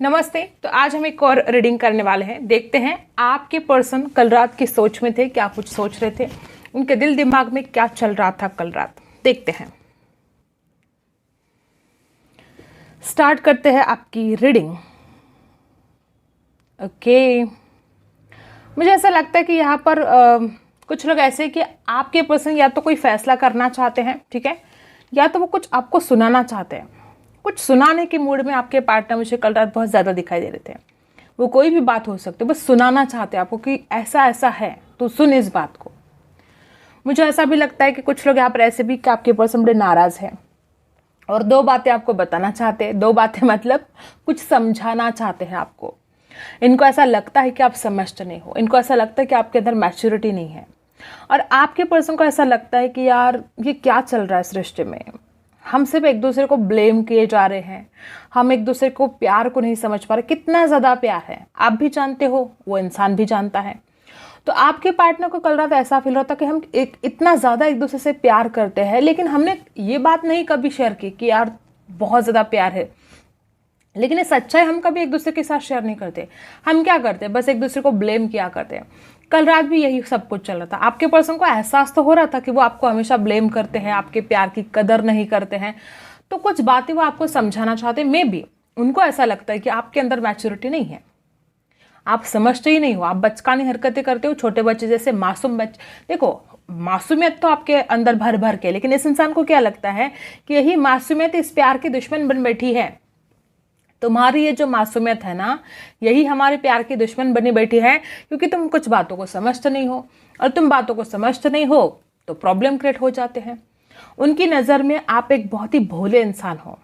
नमस्ते। तो आज हम एक और रीडिंग करने वाले हैं। देखते हैं आपके पर्सन कल रात की सोच में थे, क्या कुछ सोच रहे थे, उनके दिल दिमाग में क्या चल रहा था कल रात। देखते हैं, स्टार्ट करते हैं आपकी रीडिंग। ओके, मुझे ऐसा लगता है कि यहाँ पर कुछ लोग ऐसे कि आपके पर्सन या तो कोई फैसला करना चाहते हैं, ठीक है, या तो वो कुछ आपको सुनाना चाहते हैं। कुछ सुनाने के मूड में आपके पार्टनर मुझे कल रात बहुत ज़्यादा दिखाई दे रहे थे। वो कोई भी बात हो सकती है, बस सुनाना चाहते हैं आपको कि ऐसा ऐसा है तो सुन इस बात को। मुझे ऐसा भी लगता है कि कुछ लोग यहाँ पर ऐसे भी कि आपके पर्सन बड़े नाराज़ हैं और दो बातें आपको बताना चाहते हैं। दो बातें मतलब कुछ समझाना चाहते हैं आपको। इनको ऐसा लगता है कि आप समझते नहीं हो, इनको ऐसा लगता है कि आपके अंदर मैच्योरिटी नहीं है, और आपके पर्सन को ऐसा लगता है कि यार ये क्या चल रहा है इस रिश्ते में। हम सिर्फ एक दूसरे को ब्लेम किए जा रहे हैं, हम एक दूसरे को प्यार को नहीं समझ पा रहे। कितना ज़्यादा प्यार है आप भी जानते हो, वो इंसान भी जानता है। तो आपके पार्टनर को कल रात ऐसा फील होता कि हम इतना ज़्यादा एक दूसरे से प्यार करते हैं, लेकिन हमने ये बात नहीं कभी शेयर की कि यार बहुत ज़्यादा प्यार है, लेकिन ये सच्चाई हम कभी एक दूसरे के साथ शेयर नहीं करते। हम क्या करते हैं, बस एक दूसरे को ब्लेम किया करते हैं। कल रात भी यही सब कुछ चल रहा था। आपके पर्सन को एहसास तो हो रहा था कि वो आपको हमेशा ब्लेम करते हैं, आपके प्यार की कदर नहीं करते हैं। तो कुछ बातें वो आपको समझाना चाहते हैं। मे बी उनको ऐसा लगता है कि आपके अंदर मैच्योरिटी नहीं है, आप समझते ही नहीं हो, आप बचकानी हरकतें करते हो, छोटे बच्चे जैसे मासूम बच्चे। देखो, मासूमियत तो आपके अंदर भर भर के, लेकिन इस इंसान को क्या लगता है कि यही मासूमियत इस प्यार की दुश्मन बन बैठी है। तुम्हारी ये जो मासूमियत है ना, यही हमारे प्यार की दुश्मन बनी बैठी है, क्योंकि तुम कुछ बातों को समझते नहीं हो, और तुम बातों को समझते नहीं हो तो प्रॉब्लम क्रिएट हो जाते हैं। उनकी नज़र में आप एक बहुत ही भोले इंसान हो,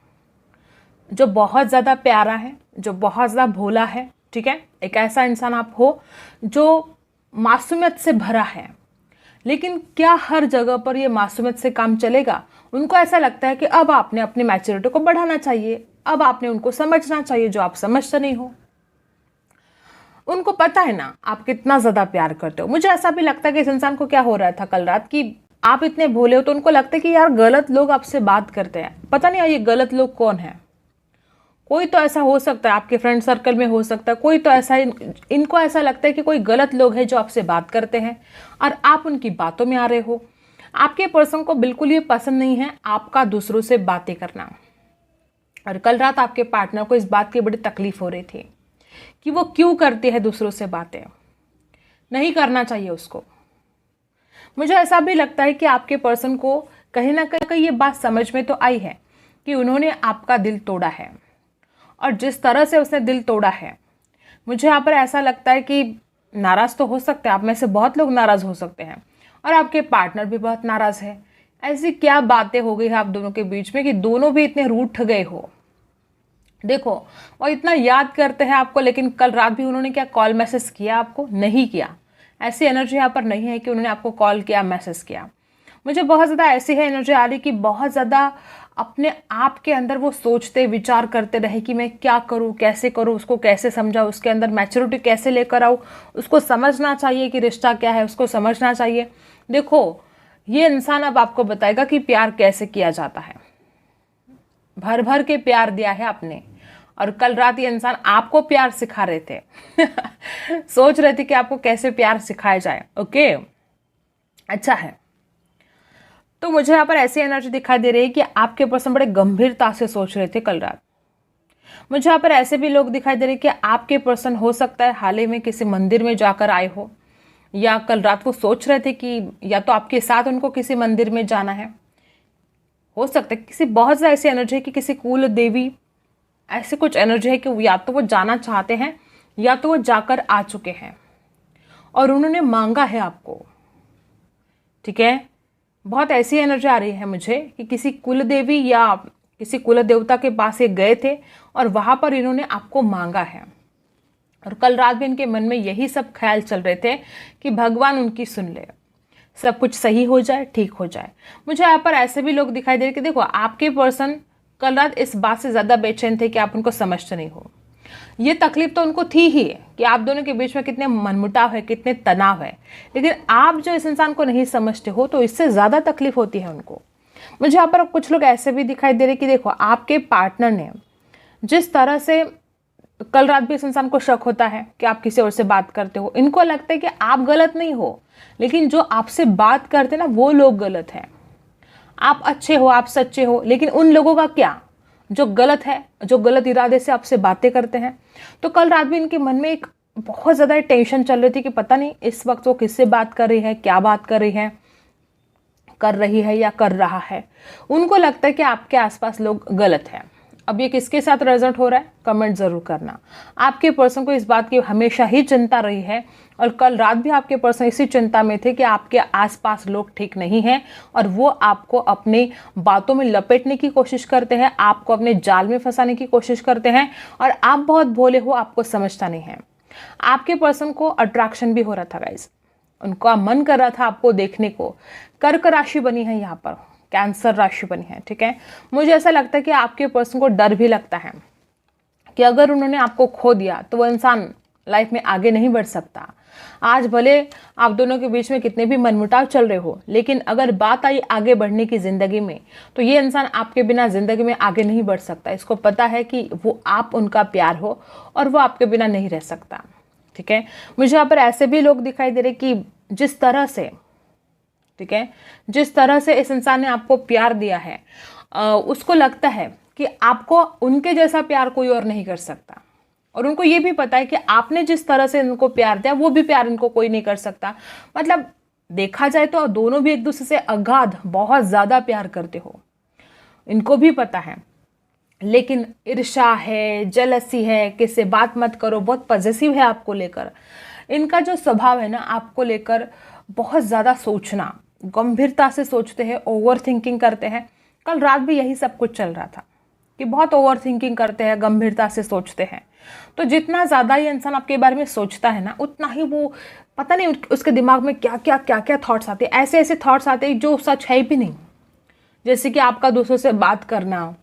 जो बहुत ज़्यादा प्यारा है, जो बहुत ज़्यादा भोला है, ठीक है। एक ऐसा इंसान आप हो जो मासूमियत से भरा है। लेकिन क्या हर जगह पर ये मासूमियत से काम चलेगा? उनको ऐसा लगता है कि अब आपने अपनी मैच्योरिटी को बढ़ाना चाहिए, अब आपने उनको समझना चाहिए जो आप समझते नहीं हो। उनको पता है ना आप कितना ज़्यादा प्यार करते हो। मुझे ऐसा भी लगता है कि इस इंसान को क्या हो रहा था कल रात कि आप इतने भोले हो, तो उनको लगता है कि यार गलत लोग आपसे बात करते हैं। पता नहीं ये गलत लोग कौन है। कोई तो ऐसा हो सकता है, आपके फ्रेंड सर्कल में हो सकता है, कोई तो ऐसा, इनको ऐसा लगता है कि कोई गलत लोग हैं जो आपसे बात करते हैं और आप उनकी बातों में आ रहे हो। आपके पर्सन को बिल्कुल ये पसंद नहीं है आपका दूसरों से बातें करना, और कल रात आपके पार्टनर को इस बात की बड़ी तकलीफ हो रही थी कि वो क्यों करते हैं दूसरों से बातें। नहीं करना चाहिए उसको। मुझे ऐसा भी लगता है कि आपके पर्सन को कहीं ना कहीं ये बात समझ में तो आई है कि उन्होंने आपका दिल तोड़ा है, और जिस तरह से उसने दिल तोड़ा है, मुझे यहाँ पर ऐसा लगता है कि नाराज़ तो हो सकते हैं, आप में से बहुत लोग नाराज़ हो सकते हैं, और आपके पार्टनर भी बहुत नाराज़ है। ऐसी क्या बातें हो गई है आप दोनों के बीच में कि दोनों भी इतने रूठ गए हो। देखो, वो इतना याद करते हैं आपको, लेकिन कल रात भी उन्होंने क्या कॉल मैसेज किया आपको? नहीं किया। ऐसी एनर्जी यहाँ पर नहीं है कि उन्होंने आपको कॉल किया, मैसेज किया। मुझे बहुत ज़्यादा ऐसी है एनर्जी आ रही कि बहुत ज़्यादा अपने आप के अंदर वो सोचते विचार करते रहे कि मैं क्या करूँ, कैसे करूँ, उसको कैसे समझाऊँ, उसके अंदर मैच्योरिटी कैसे लेकर आऊँ। उसको समझना चाहिए कि रिश्ता क्या है, उसको समझना चाहिए। देखो, ये इंसान अब आपको बताएगा कि प्यार कैसे किया जाता है। भर भर के प्यार दिया है आपने, और कल रात ये इंसान आपको प्यार सिखा रहे थे सोच रहे थे कि आपको कैसे प्यार सिखाया जाए। ओके, अच्छा है। तो मुझे यहाँ पर ऐसी एनर्जी दिखाई दे रही है कि आपके पर्सन बड़े गंभीरता से सोच रहे थे कल रात। मुझे यहाँ पर ऐसे भी लोग दिखाई दे रहे हैं कि आपके पर्सन हो सकता है हाल ही में किसी मंदिर में जाकर आए हो, या कल रात वो सोच रहे थे कि या तो आपके साथ उनको किसी मंदिर में जाना है। हो सकता है किसी बहुत ज़्यादा ऐसी एनर्जी है कि किसी कुल देवी, ऐसे कुछ एनर्जी है कि या तो वो जाना चाहते हैं या तो वो जाकर आ चुके हैं और उन्होंने मांगा है आपको, ठीक है। बहुत ऐसी एनर्जी आ रही है मुझे कि किसी कुल देवी या किसी कुल देवता के पास ये गए थे और वहाँ पर इन्होंने आपको मांगा है, और कल रात भी इनके मन में यही सब ख्याल चल रहे थे कि भगवान उनकी सुन ले, सब कुछ सही हो जाए, ठीक हो जाए। मुझे यहाँ पर ऐसे भी लोग दिखाई दे रहे कि देखो, आपके पर्सन कल रात इस बात से ज़्यादा बेचैन थे कि आप उनको समझते नहीं हो। ये तकलीफ तो उनको थी ही कि आप दोनों के बीच में कितने मनमुटाव है, कितने तनाव है, लेकिन आप जो इस इंसान को नहीं समझते हो तो इससे ज़्यादा तकलीफ होती है उनको। मुझे यहाँ पर कुछ लोग ऐसे भी दिखाई दे रहे कि देखो, आपके पार्टनर ने जिस तरह से तो कल रात भी इस इंसान को शक होता है कि आप किसी और से बात करते हो। इनको लगता है कि आप गलत नहीं हो, लेकिन जो आपसे बात करते हैं ना वो लोग गलत हैं। आप अच्छे हो, आप सच्चे हो, लेकिन उन लोगों का क्या जो गलत है, जो गलत इरादे से आपसे बातें करते हैं। तो कल रात भी इनके मन में एक बहुत ज़्यादा टेंशन चल रही थी कि पता नहीं इस वक्त वो किससे बात कर रही है, क्या बात कर रही है, कर रही है या कर रहा है। उनको लगता है कि आपके आसपास लोग गलत हैं। अब ये किसके साथ रेजोनेट हो रहा है, कमेंट ज़रूर करना। आपके पर्सन को इस बात की हमेशा ही चिंता रही है और कल रात भी आपके पर्सन इसी चिंता में थे कि आपके आसपास लोग ठीक नहीं हैं और वो आपको अपने बातों में लपेटने की कोशिश करते हैं, आपको अपने जाल में फंसाने की कोशिश करते हैं और आप बहुत भोले हो, आपको समझता नहीं है। आपके पर्सन को अट्रैक्शन भी हो रहा था गाइस, उनका मन कर रहा था आपको देखने को। कर्क राशि बनी है यहाँ पर, कैंसर राशि बनी है, ठीक है। मुझे ऐसा लगता है कि आपके पर्सन को डर भी लगता है कि अगर उन्होंने आपको खो दिया तो वो इंसान लाइफ में आगे नहीं बढ़ सकता। आज भले आप दोनों के बीच में कितने भी मनमुटाव चल रहे हो, लेकिन अगर बात आई आगे बढ़ने की ज़िंदगी में तो ये इंसान आपके बिना ज़िंदगी में आगे नहीं बढ़ सकता। इसको पता है कि वो आप उनका प्यार हो और वो आपके बिना नहीं रह सकता, ठीक है। मुझे यहाँ पर ऐसे भी लोग दिखाई दे रहे कि जिस तरह से, ठीक है, जिस तरह से इस इंसान ने आपको प्यार दिया है उसको लगता है कि आपको उनके जैसा प्यार कोई और नहीं कर सकता और उनको ये भी पता है कि आपने जिस तरह से इनको प्यार दिया वो भी प्यार इनको कोई नहीं कर सकता। मतलब देखा जाए तो दोनों भी एक दूसरे से अगाध बहुत ज़्यादा प्यार करते हो, इनको भी पता है। लेकिन ईर्ष्या है, जेलसी है, किससे बात मत करो, बहुत पॉजिटिव है आपको लेकर। इनका जो स्वभाव है ना आपको लेकर, बहुत ज़्यादा सोचना, गंभीरता से सोचते हैं, ओवर थिंकिंग करते हैं। कल रात भी यही सब कुछ चल रहा था कि बहुत ओवर थिंकिंग करते हैं, गंभीरता से सोचते हैं। तो जितना ज़्यादा ये इंसान आपके बारे में सोचता है ना, उतना ही वो पता नहीं उसके दिमाग में क्या क्या थॉट्स आते हैं। ऐसे ऐसे थॉट्स आते हैं जो सच है भी नहीं। जैसे कि आपका दूसरों से बात करना,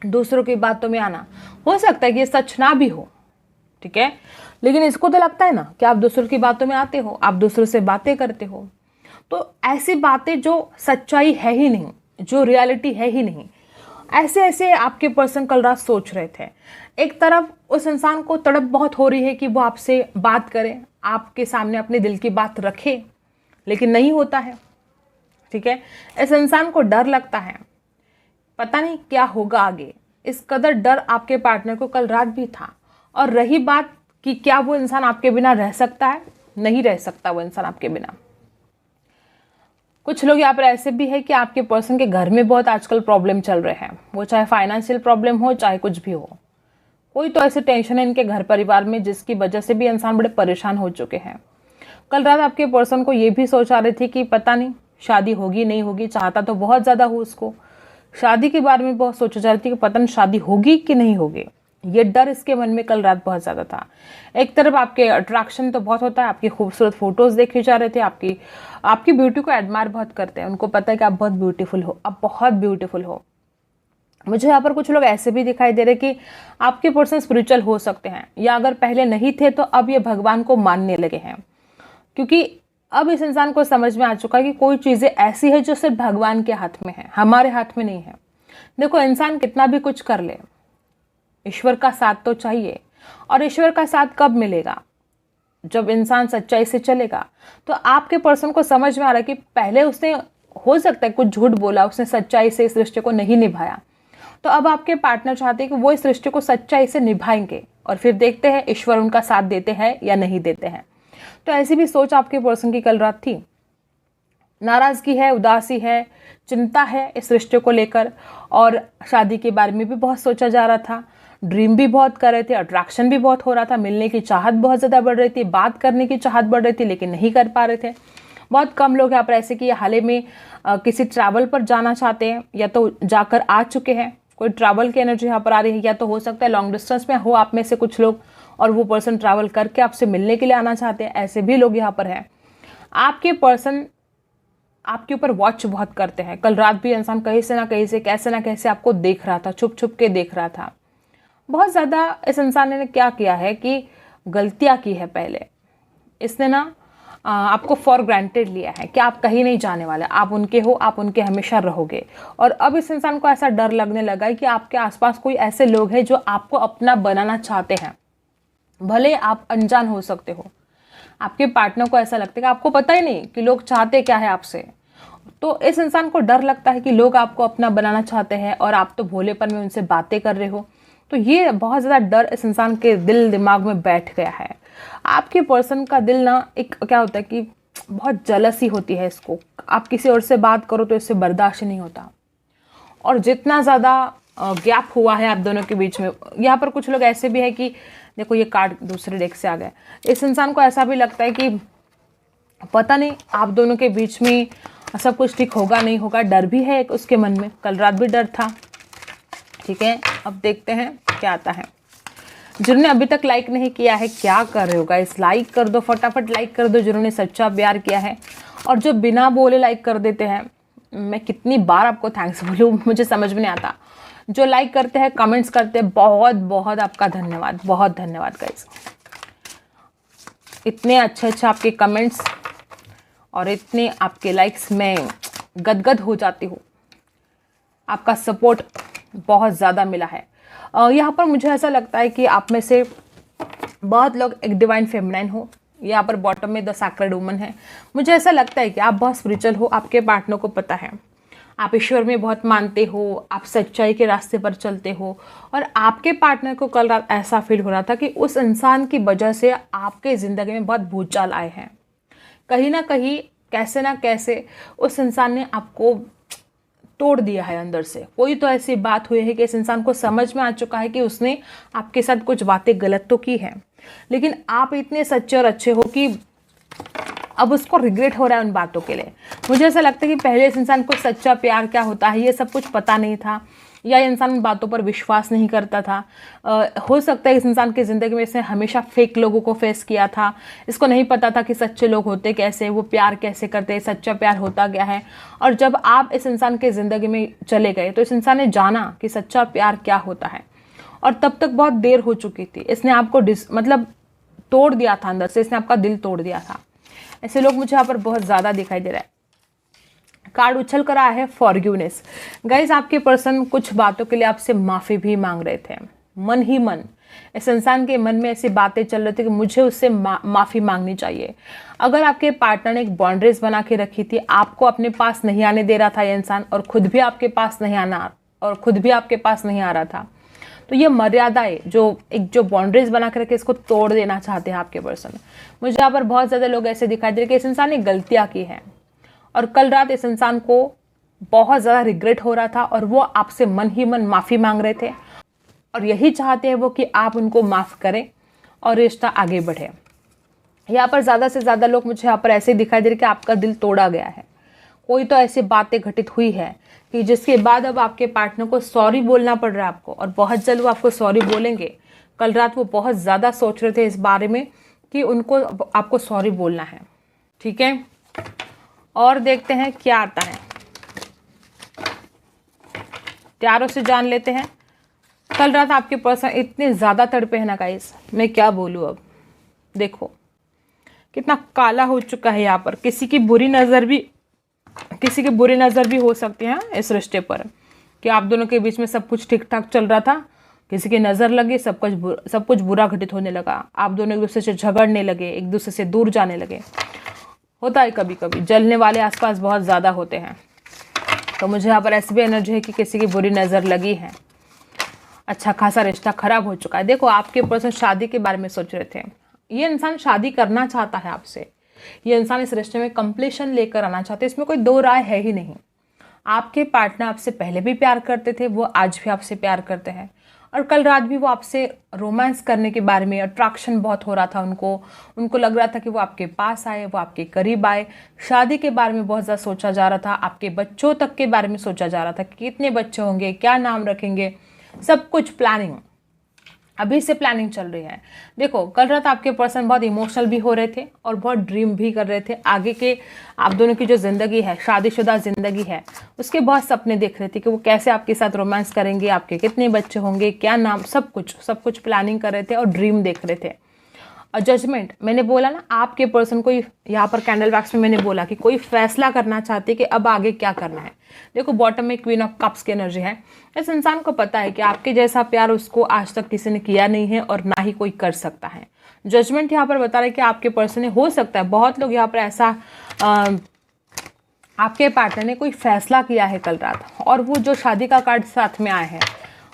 दूसरों की बातों में आना, हो सकता है कि ये सच ना भी हो, ठीक है, लेकिन इसको तो लगता है ना कि आप दूसरों की बातों में आते हो, आप दूसरों से बातें करते हो। तो ऐसी बातें जो सच्चाई है ही नहीं, जो रियलिटी है ही नहीं, ऐसे ऐसे आपके पर्सन कल रात सोच रहे थे। एक तरफ उस इंसान को तड़प बहुत हो रही है कि वो आपसे बात करे, आपके सामने अपने दिल की बात रखे, लेकिन नहीं होता है, ठीक है। इस इंसान को डर लगता है, पता नहीं क्या होगा आगे। इस कदर डर आपके पार्टनर को कल रात भी था। और रही बात कि क्या वो इंसान आपके बिना रह सकता है, नहीं रह सकता वो इंसान आपके बिना। कुछ लोग यहाँ पर ऐसे भी है कि आपके पर्सन के घर में बहुत आजकल प्रॉब्लम चल रहे हैं, वो चाहे फाइनेंशियल प्रॉब्लम हो चाहे कुछ भी हो। कोई तो ऐसे टेंशन है इनके घर परिवार में जिसकी वजह से भी इंसान बड़े परेशान हो चुके हैं। कल रात आपके पर्सन को ये भी सोच आ रही थी कि पता नहीं शादी होगी नहीं होगी, चाहता तो बहुत ज़्यादा हो उसको, शादी के बारे में बहुत सोचा जा रही थी कि पता नहीं शादी होगी कि नहीं होगी। ये डर इसके मन में कल रात बहुत ज़्यादा था। एक तरफ आपके अट्रैक्शन तो बहुत होता है, आपकी खूबसूरत फोटोज़ देखे जा रहे थे, आपकी ब्यूटी को एडमायर बहुत करते हैं। उनको पता है कि आप बहुत ब्यूटीफुल हो, आप बहुत ब्यूटीफुल हो। मुझे यहाँ पर कुछ लोग ऐसे भी दिखाई दे रहे कि आपके पर्सन स्पिरिचुअल हो सकते हैं, या अगर पहले नहीं थे तो अब ये भगवान को मानने लगे हैं, क्योंकि अब इस इंसान को समझ में आ चुका है कि कोई चीज़ें ऐसी है जो सिर्फ भगवान के हाथ में है, हमारे हाथ में नहीं है। देखो, इंसान कितना भी कुछ कर ले, ईश्वर का साथ तो चाहिए। और ईश्वर का साथ कब मिलेगा? जब इंसान सच्चाई से चलेगा। तो आपके पर्सन को समझ में आ रहा है कि पहले उसने हो सकता है कुछ झूठ बोला, उसने सच्चाई से इस रिश्ते को नहीं निभाया, तो अब आपके पार्टनर चाहते हैं कि वो इस रिश्ते को सच्चाई से निभाएंगे और फिर देखते हैं ईश्वर उनका साथ देते हैं या नहीं देते हैं। तो ऐसी भी सोच आपके पर्सन की कल रात थी। नाराज़गी है, उदासी है, चिंता है इस रिश्ते को लेकर, और शादी के बारे में भी बहुत सोचा जा रहा था। ड्रीम भी बहुत कर रहे थे, अट्रैक्शन भी बहुत हो रहा था, मिलने की चाहत बहुत ज़्यादा बढ़ रही थी, बात करने की चाहत बढ़ रही थी, लेकिन नहीं कर पा रहे थे। बहुत कम लोग यहाँ पर ऐसे कि हाल ही में किसी ट्रैवल पर जाना चाहते हैं या तो जाकर आ चुके हैं। कोई ट्रैवल की एनर्जी यहाँ पर आ रही है, या तो हो सकता है लॉन्ग डिस्टेंस में हो आप में से कुछ लोग और वो पर्सन ट्रैवल करके आपसे मिलने के लिए आना चाहते हैं। ऐसे भी लोग यहाँ पर हैं। आपके पर्सन आपके ऊपर वॉच बहुत करते हैं। कल रात भी इंसान कहीं से ना कहीं से, कैसे ना कैसे आपको देख रहा था, छुप छुप के देख रहा था। बहुत ज़्यादा इस इंसान ने क्या किया है कि गलतियाँ की है। पहले इसने ना आपको फॉर ग्रांटेड लिया है कि आप कहीं नहीं जाने वाले, आप उनके हो, आप उनके हमेशा रहोगे। और अब इस इंसान को ऐसा डर लगने लगा है कि आपके आसपास कोई ऐसे लोग हैं जो आपको अपना बनाना चाहते हैं, भले आप अनजान हो सकते हो। आपके पार्टनर को ऐसा लगता है कि आपको पता ही नहीं कि लोग चाहते क्या है आपसे। तो इस इंसान को डर लगता है कि लोग आपको अपना बनाना चाहते हैं और आप तो भोलेपन में उनसे बातें कर रहे हो। तो ये बहुत ज़्यादा डर इस इंसान के दिल दिमाग में बैठ गया है। आपके पर्सन का दिल ना, एक क्या होता है कि बहुत जलसी होती है इसको, आप किसी और से बात करो तो इससे बर्दाश्त नहीं होता। और जितना ज़्यादा गैप हुआ है आप दोनों के बीच में, यहाँ पर कुछ लोग ऐसे भी है कि देखो ये कार्ड दूसरे डेक से आ गए, इस इंसान को ऐसा भी लगता है कि पता नहीं आप दोनों के बीच में सब कुछ ठीक होगा नहीं होगा, डर भी है एक उसके मन में, कल रात भी डर था। ठीक है, अब देखते हैं क्या आता है। जिन्होंने अभी तक लाइक नहीं किया है क्या कर रहे हो गाइस, लाइक कर दो, फटाफट लाइक कर दो जिन्होंने सच्चा प्यार किया है। और जो बिना बोले लाइक कर देते हैं, मैं कितनी बार आपको थैंक्स बोलूँ, मुझे समझ में नहीं आता। जो लाइक करते हैं, कमेंट्स करते हैं, बहुत बहुत आपका धन्यवाद, बहुत धन्यवाद गाइस। इतने अच्छे आपके कमेंट्स और इतने आपके लाइक्स, मैं गदगद हो जाती हूँ। आपका सपोर्ट बहुत ज़्यादा मिला है। यहाँ पर मुझे ऐसा लगता है कि आप में से बहुत लोग एक डिवाइन फेमिनाइन हो। यहाँ पर बॉटम में द सैक्रेड वुमन है। मुझे ऐसा लगता है कि आप बहुत स्पिरिचुअल हो, आपके पार्टनर को पता है, आप ईश्वर में बहुत मानते हो, आप सच्चाई के रास्ते पर चलते हो। और आपके पार्टनर को कल रात ऐसा फील हो रहा था कि उस इंसान की वजह से आपके ज़िंदगी में बहुत भूचाल आए हैं। कहीं ना कहीं, कैसे ना कैसे उस इंसान ने आपको तोड़ दिया है अंदर से। कोई तो ऐसी बात हुई है कि इस इंसान को समझ में आ चुका है कि उसने आपके साथ कुछ बातें गलत तो की है, लेकिन आप इतने सच्चे और अच्छे हो कि अब उसको रिग्रेट हो रहा है उन बातों के लिए। मुझे ऐसा लगता है कि पहले इस इंसान को सच्चा प्यार क्या होता है ये सब कुछ पता नहीं था, या ये इंसान उन बातों पर विश्वास नहीं करता था। हो सकता है इस इंसान की ज़िंदगी में इसने हमेशा फेक लोगों को फेस किया था। इसको नहीं पता था कि सच्चे लोग होते कैसे, वो प्यार कैसे करते, सच्चा प्यार होता क्या है। और जब आप इस इंसान के ज़िंदगी में चले गए तो इस इंसान ने जाना कि सच्चा प्यार क्या होता है। और तब तक बहुत देर हो चुकी थी। इसने आपको मतलब तोड़ दिया था अंदर से, इसने आपका दिल तोड़ दिया था। ऐसे लोग मुझे यहाँ पर बहुत ज़्यादा दिखाई दे रहा है। कार्ड उछल कर आया है फॉरगिवनेस। गाइज, आपके पर्सन कुछ बातों के लिए आपसे माफ़ी भी मांग रहे थे, मन ही मन। इस इंसान के मन में ऐसी बातें चल रही थी कि मुझे उससे माफ़ी मांगनी चाहिए। अगर आपके पार्टनर ने एक बाउंड्रीज बना के रखी थी, आपको अपने पास नहीं आने दे रहा था ये इंसान, और खुद भी आपके पास नहीं आ रहा था, तो ये मर्यादाएं जो बाउंड्रीज बना के रखे, इसको तोड़ देना चाहते हैं आपके पर्सन। मुझे यहाँ पर बहुत ज़्यादा लोग ऐसे दिखाई दे रहे कि इस इंसान ने गलतियाँ की हैं और कल रात इस इंसान को बहुत ज़्यादा रिग्रेट हो रहा था और वो आपसे मन ही मन माफ़ी मांग रहे थे। और यही चाहते हैं वो कि आप उनको माफ़ करें और रिश्ता आगे बढ़े। यहाँ पर ज़्यादा से ज़्यादा लोग मुझे यहाँ पर ऐसे दिखाई दे रहे कि आपका दिल तोड़ा गया है। कोई तो ऐसी बातें घटित हुई है कि जिसके बाद अब आपके पार्टनर को सॉरी बोलना पड़ रहा है आपको, और बहुत जल्द वो आपको सॉरी बोलेंगे। कल रात वो बहुत ज़्यादा सोच रहे थे इस बारे में कि उनको आपको सॉरी बोलना है। ठीक है, और देखते हैं क्या आता है। प्यारों से जान लेते हैं। कल रात आपके पर्सन इतने ज़्यादा तड़पे हैं ना गाइस, मैं क्या बोलूँ अब। देखो कितना काला हो चुका है यहाँ पर। किसी की बुरी नज़र भी हो सकती है इस रिश्ते पर, कि आप दोनों के बीच में सब कुछ ठीक ठाक चल रहा था, किसी की नज़र लगी, सब कुछ बुरा घटित होने लगा। आप दोनों एक दूसरे से झगड़ने लगे, एक दूसरे से दूर जाने लगे। होता है कभी कभी, जलने वाले आसपास बहुत ज़्यादा होते हैं। तो मुझे यहाँ पर ऐसी भी एनर्जी है कि किसी की बुरी नज़र लगी है, अच्छा खासा रिश्ता खराब हो चुका है। देखो, आपके पर्सन शादी के बारे में सोच रहे थे। ये इंसान शादी करना चाहता है आपसे। ये इंसान इस रिश्ते में कंप्लीशन लेकर आना चाहते हैं, इसमें कोई दो राय है ही नहीं। आपके पार्टनर आपसे पहले भी प्यार करते थे, वो आज भी आपसे प्यार करते हैं, और कल रात भी वो आपसे रोमांस करने के बारे में अट्रैक्शन बहुत हो रहा था उनको लग रहा था कि वो आपके पास आए, वो आपके करीब आए। शादी के बारे में बहुत ज़्यादा सोचा जा रहा था, आपके बच्चों तक के बारे में सोचा जा रहा था कि कितने बच्चे होंगे, क्या नाम रखेंगे, सब कुछ प्लानिंग, अभी से प्लानिंग चल रही है। देखो, कल रात आपके पर्सन बहुत इमोशनल भी हो रहे थे और बहुत ड्रीम भी कर रहे थे। आगे के आप दोनों की जो ज़िंदगी है, शादीशुदा ज़िंदगी है, उसके बहुत सपने देख रहे थे कि वो कैसे आपके साथ रोमांस करेंगे, आपके कितने बच्चे होंगे, क्या नाम, सब कुछ प्लानिंग कर रहे थे और ड्रीम देख रहे थे। और जजमेंट, मैंने बोला ना आपके पर्सन कोई, यहाँ पर कैंडल वैक्स में मैंने बोला कि कोई फैसला करना चाहते कि अब आगे क्या करना है। देखो बॉटम में क्वीन ऑफ कप्स की एनर्जी है। इस इंसान को पता है कि आपके जैसा प्यार उसको आज तक किसी ने किया नहीं है और ना ही कोई कर सकता है। जजमेंट यहाँ पर बता रहा है कि आपके पर्सन ने, हो सकता है बहुत लोग यहाँ पर ऐसा आपके पार्टनर ने कोई फैसला किया है कल रात, और वो जो शादी का कार्ड साथ में आया है,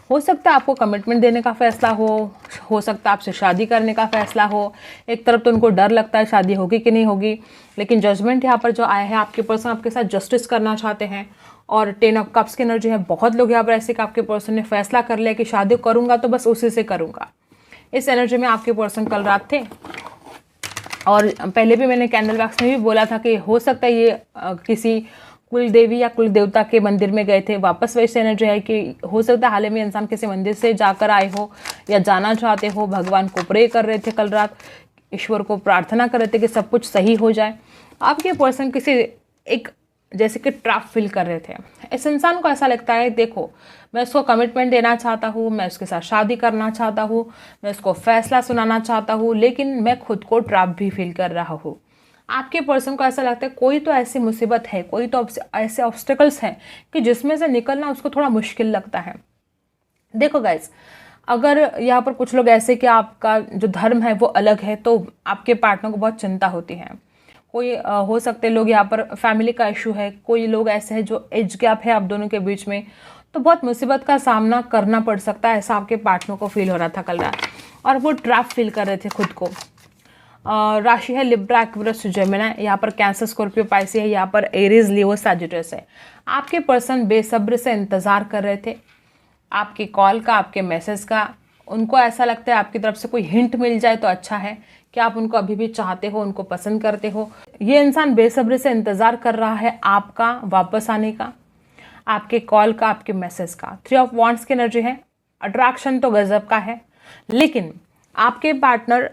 हो सकता है आपको कमिटमेंट देने का फैसला हो सकता है आपसे शादी करने का फैसला हो। एक तरफ तो उनको डर लगता है शादी होगी कि नहीं होगी, लेकिन जजमेंट यहाँ पर जो आया है, आपके पर्सन आपके साथ जस्टिस करना चाहते हैं। और 10 ऑफ कप्स की एनर्जी है। बहुत लोग यहाँ पर ऐसे कि आपके पर्सन ने फैसला कर लिया कि शादी करूँगा तो बस उसी से करूँगा। इस एनर्जी में आपके पर्सन कल रात थे। और पहले भी मैंने कैंडल वैक्स में भी बोला था कि हो सकता है ये किसी कुल देवी या कुल देवता के मंदिर में गए थे। वापस वैसे एनर्जी है कि हो सकता है हाल ही में इंसान किसी मंदिर से जाकर आए हो या जाना चाहते हो, भगवान को प्रे कर रहे थे कल रात, ईश्वर को प्रार्थना कर रहे थे कि सब कुछ सही हो जाए। आपके पर्सन किसी एक जैसे कि ट्रैप फील कर रहे थे। इस इंसान को ऐसा लगता है, देखो मैं उसको कमिटमेंट देना चाहता हूँ, मैं उसके साथ शादी करना चाहता हूँ, मैं उसको फैसला सुनाना चाहता हूँ, लेकिन मैं खुद को ट्रैप भी फील कर रहा हूँ। आपके पर्सन को ऐसा लगता है कोई तो ऐसी मुसीबत है, कोई तो ऐसे ऑब्स्टेकल्स हैं कि जिसमें से निकलना उसको थोड़ा मुश्किल लगता है। देखो गाइस, अगर यहाँ पर कुछ लोग ऐसे कि आपका जो धर्म है वो अलग है, तो आपके पार्टनर को बहुत चिंता होती है। कोई हो सकते लोग यहाँ पर फैमिली का इशू है, कोई लोग ऐसे हैं जो एज गैप है आप दोनों के बीच में, तो बहुत मुसीबत का सामना करना पड़ सकता है। ऐसा आपके पार्टनर को फील हो रहा था कल रात, और वो ट्रैप फील कर रहे थे खुद को। राशि है लिब्रा, एक्वेरियस, जेमिनी, यहाँ पर कैंसर, स्कॉर्पियो, पाइसी है, यहाँ पर एरीज, लियो, सैजिटस है। आपके पर्सन बेसब्र से इंतज़ार कर रहे थे आपकी कॉल का, आपके मैसेज का। उनको ऐसा लगता है आपकी तरफ से कोई हिंट मिल जाए तो अच्छा है कि आप उनको अभी भी चाहते हो, उनको पसंद करते हो। ये इंसान बेसब्री से इंतज़ार कर रहा है आपका वापस आने का, आपके कॉल का, आपके मैसेज का। 3 ऑफ वांड्स की एनर्जी है। अट्रैक्शन तो गजब का है, लेकिन आपके पार्टनर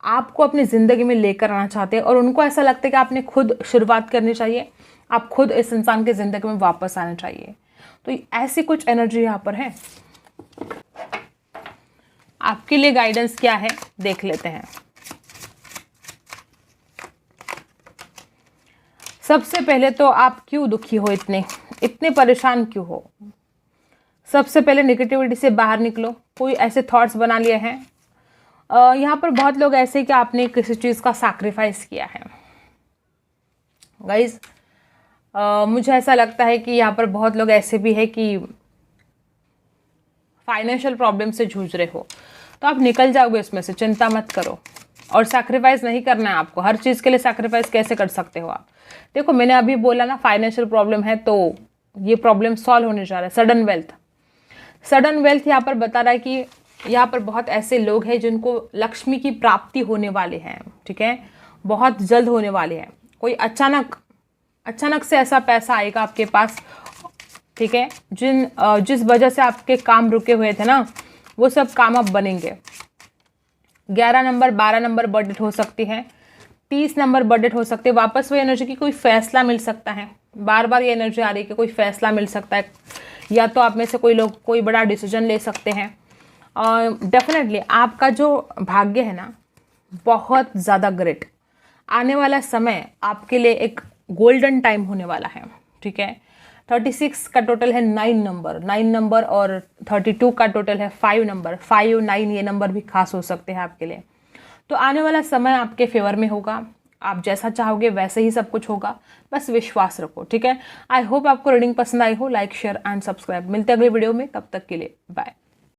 आपको अपनी ज़िंदगी में लेकर आना चाहते हैं, और उनको ऐसा लगता है कि आपने खुद शुरुआत करनी चाहिए, आप खुद इस इंसान की ज़िंदगी में वापस आना चाहिए। तो ऐसी कुछ एनर्जी यहाँ पर है। आपके लिए गाइडेंस क्या है देख लेते हैं। सबसे पहले तो आप क्यों दुखी हो, इतने परेशान क्यों हो? सबसे पहले नेगेटिविटी से बाहर निकलो। कोई ऐसे थॉट्स बना लिए हैं यहाँ पर बहुत लोग ऐसे कि आपने किसी चीज़ का सैक्रिफाइस किया है। गाइज मुझे ऐसा लगता है कि यहाँ पर बहुत लोग ऐसे भी है कि फाइनेंशियल प्रॉब्लम से जूझ रहे हो, तो आप निकल जाओगे इसमें से, चिंता मत करो। और सैक्रिफाइस नहीं करना है आपको, हर चीज़ के लिए सैक्रिफाइस कैसे कर सकते हो आप? देखो मैंने अभी बोला ना, फाइनेंशियल प्रॉब्लम है तो ये प्रॉब्लम सॉल्व होने जा रहा है। सडन वेल्थ यहाँ पर बता रहा है कि यहाँ पर बहुत ऐसे लोग हैं जिनको लक्ष्मी की प्राप्ति होने वाले हैं, ठीक है, बहुत जल्द होने वाले हैं। कोई अचानक से ऐसा पैसा आएगा आपके पास, ठीक है, जिस वजह से आपके काम रुके हुए थे ना, वो सब काम अब बनेंगे। 11 नंबर 12 नंबर बर्थ हो सकती है, 30 नंबर बर्थ हो सकते हैं। वापस वही एनर्जी की कोई फैसला मिल सकता है। बार बार ये एनर्जी आ रही है कि कोई फैसला मिल सकता है, या तो आप में से कोई लोग कोई बड़ा डिसीजन ले सकते हैं। और डेफिनेटली आपका जो भाग्य है ना, बहुत ज़्यादा ग्रेट। आने वाला समय आपके लिए एक गोल्डन टाइम होने वाला है, ठीक है। 36 का टोटल है 9 नंबर और 32 का टोटल है 5 नंबर। 5, 9 ये नंबर भी खास हो सकते हैं आपके लिए। तो आने वाला समय आपके फेवर में होगा, आप जैसा चाहोगे वैसे ही सब कुछ होगा, बस विश्वास रखो, ठीक है। आई होप आपको रीडिंग पसंद आई हो। Like, share and subscribe. मिलते हैं अगले वीडियो में, तब तक के लिए बाय।